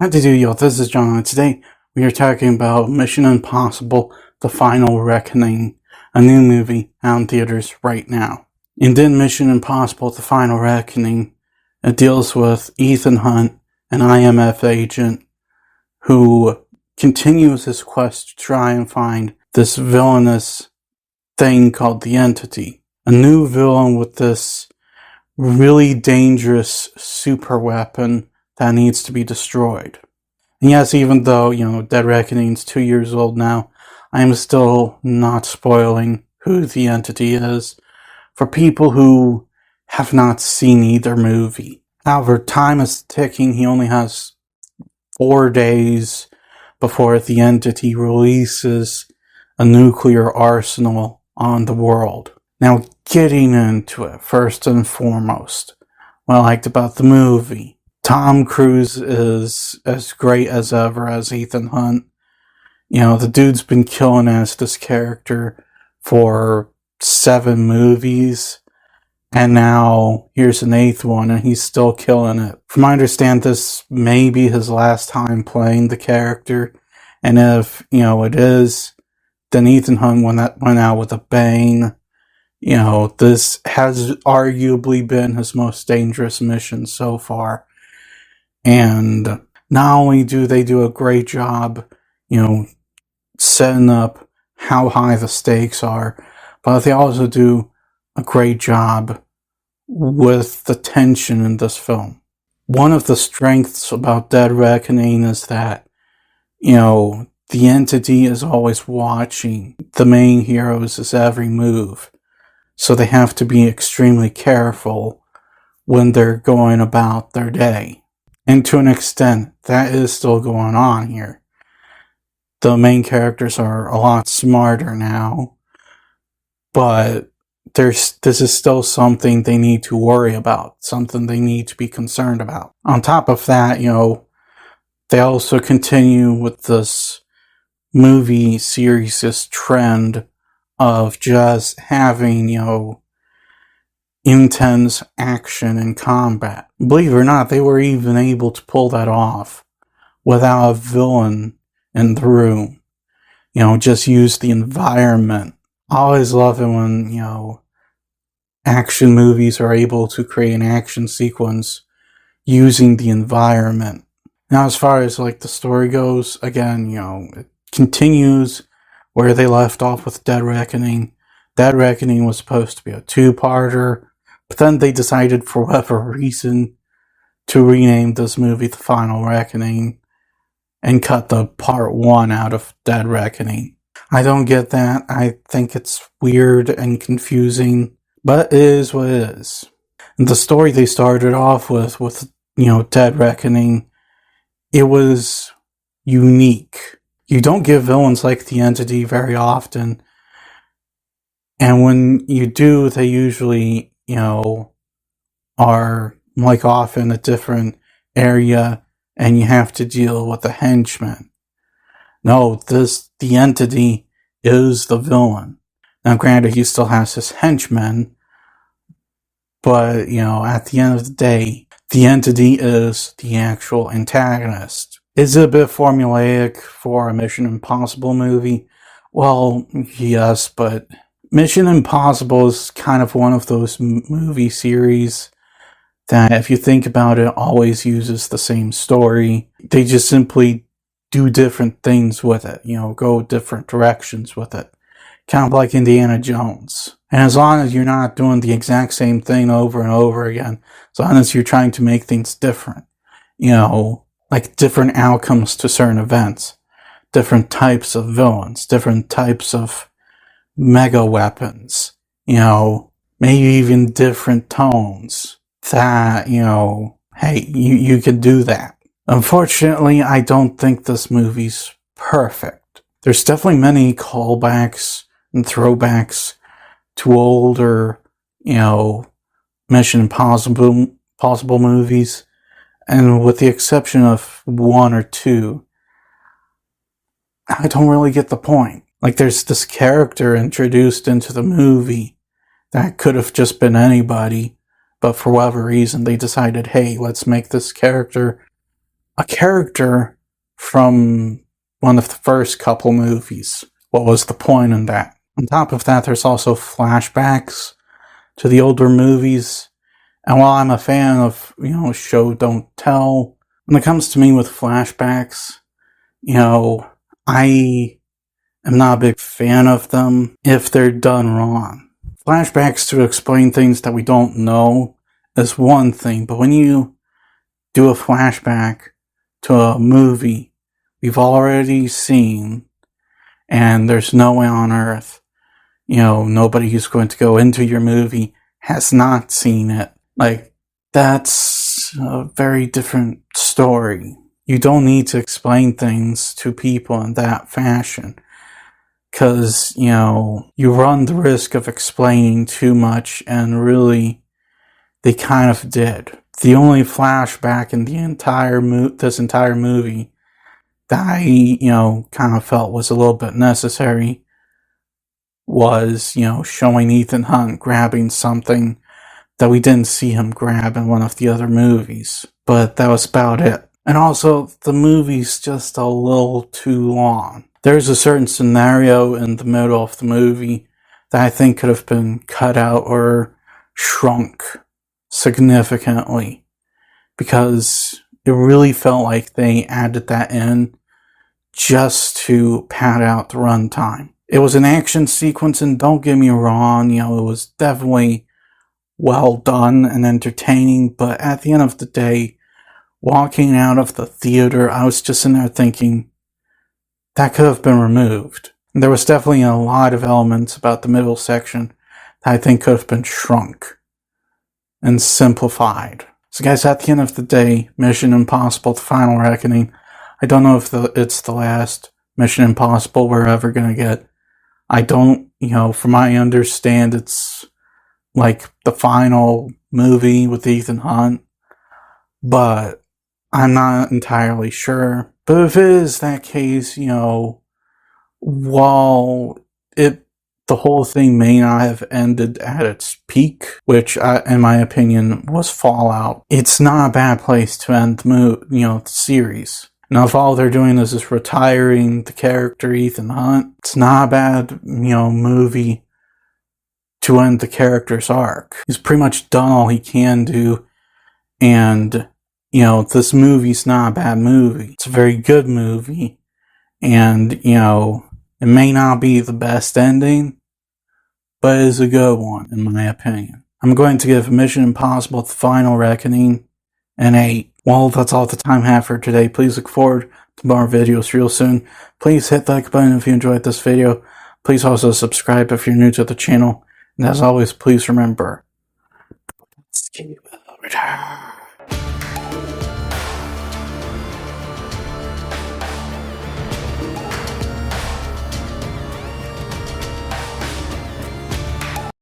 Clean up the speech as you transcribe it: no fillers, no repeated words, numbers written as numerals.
How to do, yo? This is John, and today we are talking about Mission Impossible: The Final Reckoning, a new movie out in theaters right now. In Mission Impossible: The Final Reckoning, it deals with Ethan Hunt, an IMF agent who continues his quest to try and find this villainous thing called the Entity, a new villain with this really dangerous super weapon that needs to be destroyed. And yes, even though, Dead Reckoning's 2 years old now, I am still not spoiling who the Entity is for people who have not seen either movie. However, time is ticking. He only has 4 days before the Entity releases a nuclear arsenal on the world. Now, getting into it, first and foremost, what I liked about the movie. Tom Cruise is as great as ever as Ethan Hunt. The dude's been killing as this character for 7 movies, and now here's an 8th one, and he's still killing it. From my understanding, this may be his last time playing the character, and if, it is, then Ethan Hunt went out with a bang. This has arguably been his most dangerous mission so far. And not only do they do a great job, setting up how high the stakes are, but they also do a great job with the tension in this film. One of the strengths about Dead Reckoning is that, the Entity is always watching the main heroes' every move. So they have to be extremely careful when they're going about their day. And to an extent, that is still going on here. The main characters are a lot smarter now, but this is still something they need to worry about, something they need to be concerned about. On top of that, they also continue with this movie series' trend of just having, intense action and combat. Believe it or not, they were even able to pull that off without a villain in the room. Just use the environment. I always love it when, action movies are able to create an action sequence using the environment. Now, as far as the story goes, again, it continues where they left off with Dead Reckoning. Dead Reckoning was supposed to be a 2-parter, but then they decided for whatever reason to rename this movie The Final Reckoning and cut the part 1 out of Dead Reckoning. I don't get that. I think it's weird and confusing, but it is what it is. And the story they started off with Dead Reckoning, it was unique. You don't get villains like the Entity very often. And when you do, they usually, are off in a different area and you have to deal with a henchman. No, the Entity is the villain. Now, granted, he still has his henchmen, but, at the end of the day, the Entity is the actual antagonist. Is it a bit formulaic for a Mission Impossible movie? Well, yes, but Mission Impossible is kind of one of those movie series that, if you think about it, always uses the same story. They just simply do different things with it, go different directions with it. Kind of like Indiana Jones. And as long as you're not doing the exact same thing over and over again, as long as you're trying to make things different, like different outcomes to certain events, different types of villains, different types of mega weapons, maybe even different tones, that, hey, you can do that. Unfortunately, I don't think this movie's perfect. There's definitely many callbacks and throwbacks to older, Mission Impossible movies, and with the exception of 1 or 2, I don't really get the point. There's this character introduced into the movie that could have just been anybody, but for whatever reason they decided, hey, let's make this character a character from one of the first couple movies. What was the point in that? On top of that, there's also flashbacks to the older movies. And while I'm a fan of, show don't tell, when it comes to me with flashbacks, I am not a big fan of them if they're done wrong. Flashbacks to explain things that we don't know is one thing, but when you do a flashback to a movie we've already seen, and there's no way on earth, nobody who's going to go into your movie has not seen it. Like, that's a very different story. You don't need to explain things to people in that fashion. Because, you run the risk of explaining too much, and really, they kind of did. The only flashback in the this entire movie that I, kind of felt was a little bit necessary was, showing Ethan Hunt grabbing something that we didn't see him grab in one of the other movies. But that was about it. And also, the movie's just a little too long. There's a certain scenario in the middle of the movie that I think could have been cut out or shrunk significantly, because it really felt like they added that in just to pad out the runtime. It was an action sequence, and don't get me wrong, it was definitely well done and entertaining, but at the end of the day, walking out of the theater, I was just in there thinking, that could have been removed. And there was definitely a lot of elements about the middle section that I think could have been shrunk and simplified. So guys, at the end of the day, Mission Impossible: The Final Reckoning, I don't know if it's the last Mission Impossible we're ever going to get. I don't, from what I understand, it's like the final movie with Ethan Hunt, but I'm not entirely sure. But if it is that case, while the whole thing may not have ended at its peak, which in my opinion was Fallout, it's not a bad place to end the series. Now, if all they're doing is just retiring the character Ethan Hunt, it's not a bad, movie to end the character's arc. He's pretty much done all he can do, and, this movie's not a bad movie. It's a very good movie, and, it may not be the best ending, but it is a good one, in my opinion. I'm going to give Mission Impossible: The Final Reckoning an 8. Well, that's all the time I have for today. Please look forward to more videos real soon. Please hit the like button if you enjoyed this video. Please also subscribe if you're new to the channel. And as always, please remember, let's keep it.